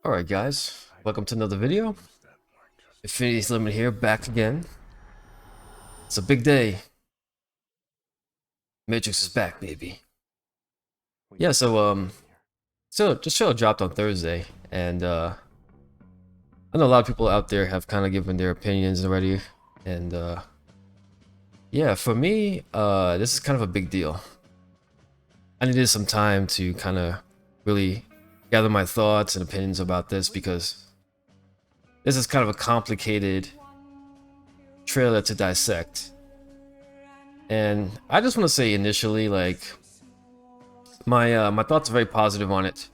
Alright guys, welcome to another video. Infinity's Limit here, back again. It's a big day. Matrix is back, baby. Yeah, so show dropped on Thursday, and I know a lot of people out there have kind of given their opinions already, and yeah, for me, this is kind of a big deal. I needed some time to kind of really gather my thoughts and opinions about this because this is kind of a complicated trailer to dissect. And I just want to say initially, like, my thoughts are very positive on it,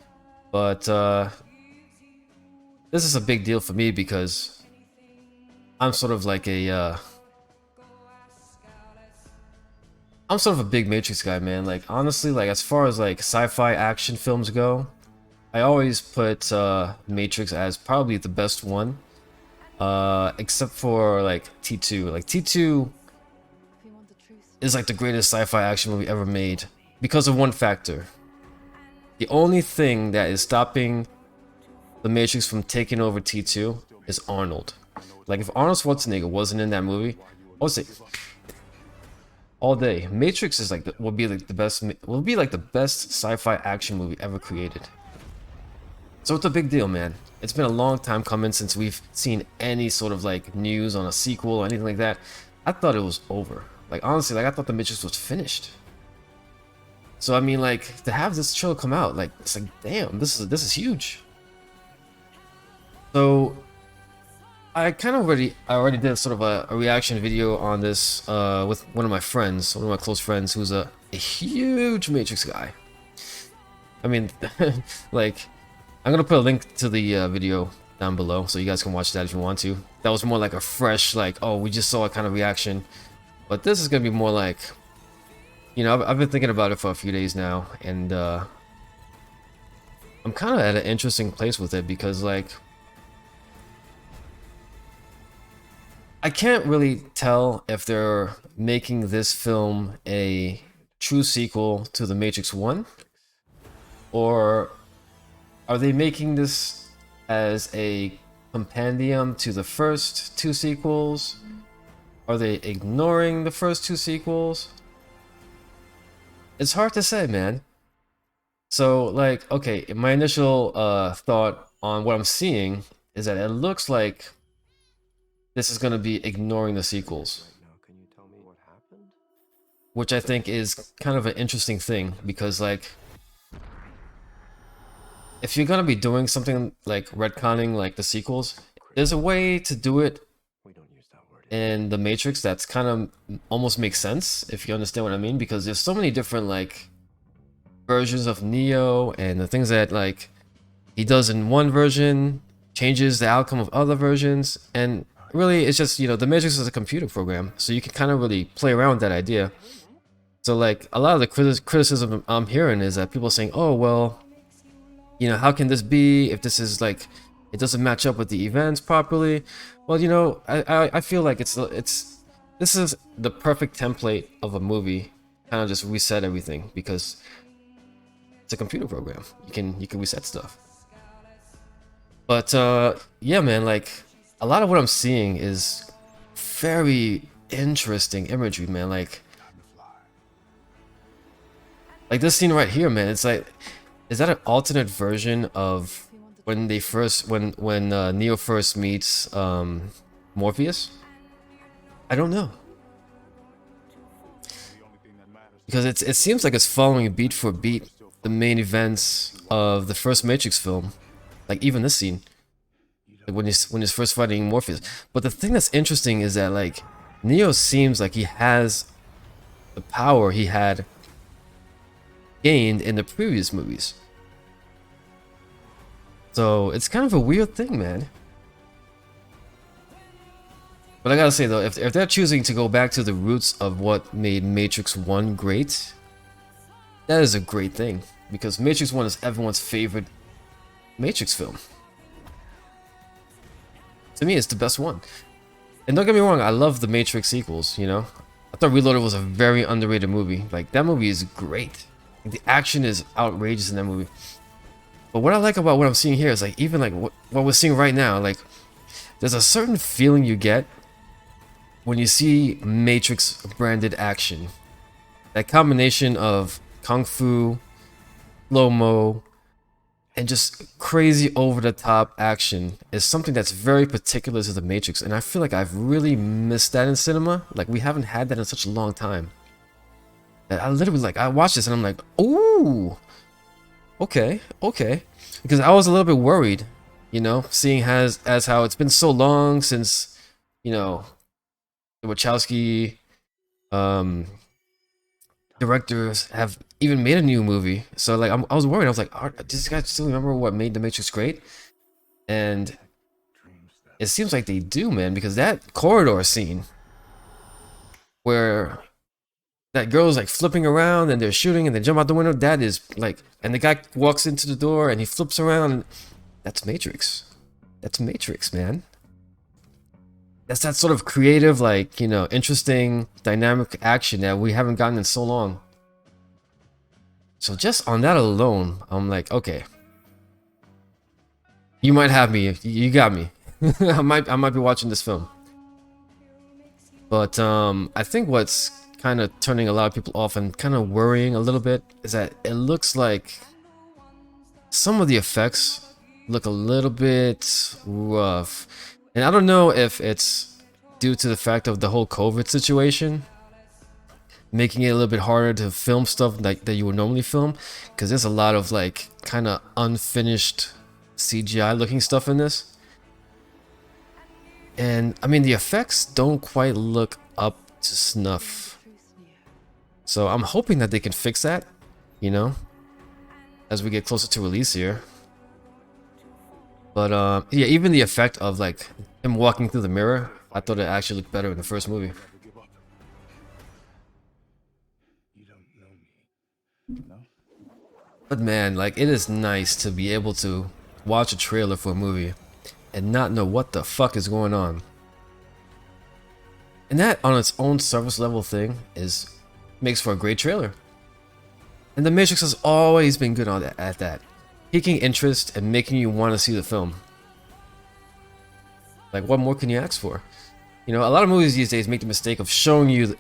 but this is a big deal for me because I'm sort of like a I'm sort of a big Matrix guy, man. Like, honestly, like, as far as like sci-fi action films go, I always put Matrix as probably the best one, except for like T2. Like, T2 is like the greatest sci-fi action movie ever made because of one factor. The only thing that is stopping the Matrix from taking over T2 is Arnold. Like, if Arnold Schwarzenegger wasn't in that movie, I would say all day, Matrix is like will be like the best sci-fi action movie ever created. So it's a big deal, man. It's been a long time coming since we've seen any sort of like news on a sequel or anything like that. I thought it was over. Like, honestly, like, I thought the Matrix was finished. So I mean, like, to have this show come out, like, it's like, damn, this is huge. So I already did sort of a reaction video on this with one of my close friends, who's a huge Matrix guy. I mean, like, I'm gonna put a link to the video down below so you guys can watch that if you want to. That was more like a fresh, like, oh, we just saw a kind of reaction. But this is gonna be more like, you know, I've been thinking about it for a few days now, and I'm kind of at an interesting place with it because, like, I can't really tell if they're making this film a true sequel to The Matrix 1, or are they making this as a compendium to the first two sequels? Are they ignoring the first two sequels? It's hard to say, man. So, like, okay, my initial thought on what I'm seeing is that it looks like this is going to be ignoring the sequels, which I think is kind of an interesting thing because, like, if you're going to be doing something like retconning like the sequels, there's a way to do it in the Matrix that's kind of almost makes sense, if you understand what I mean, because there's so many different like versions of Neo, and the things that like he does in one version changes the outcome of other versions, and really it's just, you know, the Matrix is a computer program, so you can kind of really play around with that idea. So like a lot of the criticism I'm hearing is that people are saying, oh well, you know, how can this be if this is like, it doesn't match up with the events properly? Well, you know, I feel like this is the perfect template of a movie, kind of just reset everything, because it's a computer program. You can reset stuff. But yeah, man, like, a lot of what I'm seeing is very interesting imagery, man. Like this scene right here, man. It's like, is that an alternate version of when they first, when Neo first meets Morpheus? I don't know, because it seems like it's following beat for beat the main events of the first Matrix film. Like, even this scene, like when he's first fighting Morpheus. But the thing that's interesting is that, like, Neo seems like he has the power he had gained in the previous movies. So it's kind of a weird thing, man. But I gotta say though, if they're choosing to go back to the roots of what made Matrix 1 great, that is a great thing, because Matrix 1 is everyone's favorite Matrix film. To me, it's the best one. And don't get me wrong, I love the Matrix sequels, you know? I thought Reloaded was a very underrated movie. Like, that movie is great. Like, the action is outrageous in that movie. But what I like about what I'm seeing here is like even like what we're seeing right now, like there's a certain feeling you get when you see Matrix branded action. That combination of kung fu, slow-mo, and just crazy over-the-top action is something that's very particular to the Matrix, and I feel like I've really missed that in cinema. Like we haven't had that in such a long time. And I literally like I watched this and I'm like, ooh, okay, okay, because I was a little bit worried, you know, seeing as how it's been so long since, you know, the Wachowski directors have even made a new movie. So like I was worried. I was like, does this guy still remember what made The Matrix great? And it seems like they do, man, because that corridor scene where that girl's like flipping around and they're shooting and they jump out the window, that is like, and the guy walks into the door and he flips around, and that's Matrix. That's Matrix, man. That's that sort of creative, like, you know, interesting, dynamic action that we haven't gotten in so long. So just on that alone, I'm like, okay, you might have me. You got me. I might be watching this film. But I think what's kind of turning a lot of people off and kind of worrying a little bit is that it looks like some of the effects look a little bit rough. And I don't know if it's due to the fact of the whole COVID situation, making it a little bit harder to film stuff like that you would normally film, because there's a lot of like kind of unfinished CGI looking stuff in this. And I mean, the effects don't quite look up to snuff. So I'm hoping that they can fix that, you know, as we get closer to release here. But yeah, even the effect of like him walking through the mirror, I thought it actually looked better in the first movie. But man, like it is nice to be able to watch a trailer for a movie and not know what the fuck is going on. And that on its own surface level thing makes for a great trailer. And The Matrix has always been good at that. Piquing interest and making you want to see the film. Like, what more can you ask for? You know, a lot of movies these days make the mistake of showing you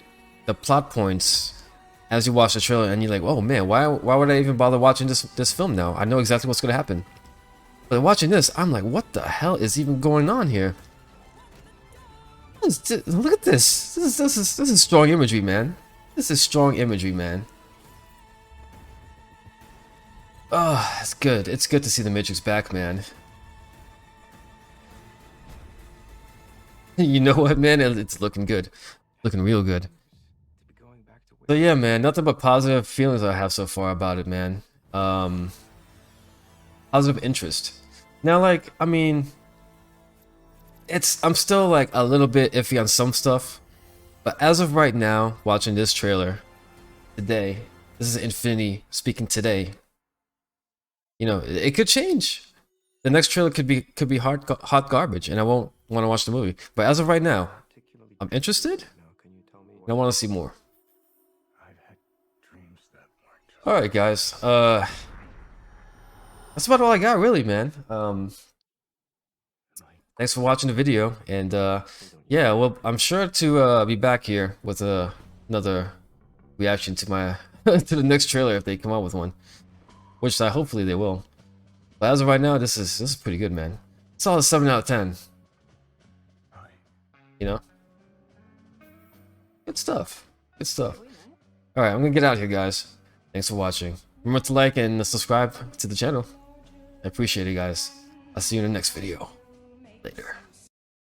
the plot points as you watch the trailer, and you're like, oh man, why would I even bother watching this film now? I know exactly what's going to happen. But watching this, I'm like, what the hell is even going on here? Look at this. This is strong imagery, man. This is strong imagery, man. Oh, it's good. It's good to see The Matrix back, man. You know what, man? It's looking good. Looking real good. So yeah, man, nothing but positive feelings I have so far about it, man. Positive interest. Now, like, I mean, I'm still like a little bit iffy on some stuff, but as of right now, watching this trailer today, this is Infinity speaking today. You know, it could change. The next trailer could be hot garbage, and I won't want to watch the movie. But as of right now, I'm interested, and I want to see more. All right, guys. That's about all I got, really, man. Thanks for watching the video, and yeah, well, I'm sure to be back here with another reaction to my to the next trailer if they come out with one, which hopefully they will. But as of right now, this is pretty good, man. It's all a 7 out of 10. You know, good stuff. Good stuff. All right, I'm gonna get out of here, guys. Thanks for watching. Remember to like and subscribe to the channel. I appreciate it, guys. I'll see you in the next video. Later.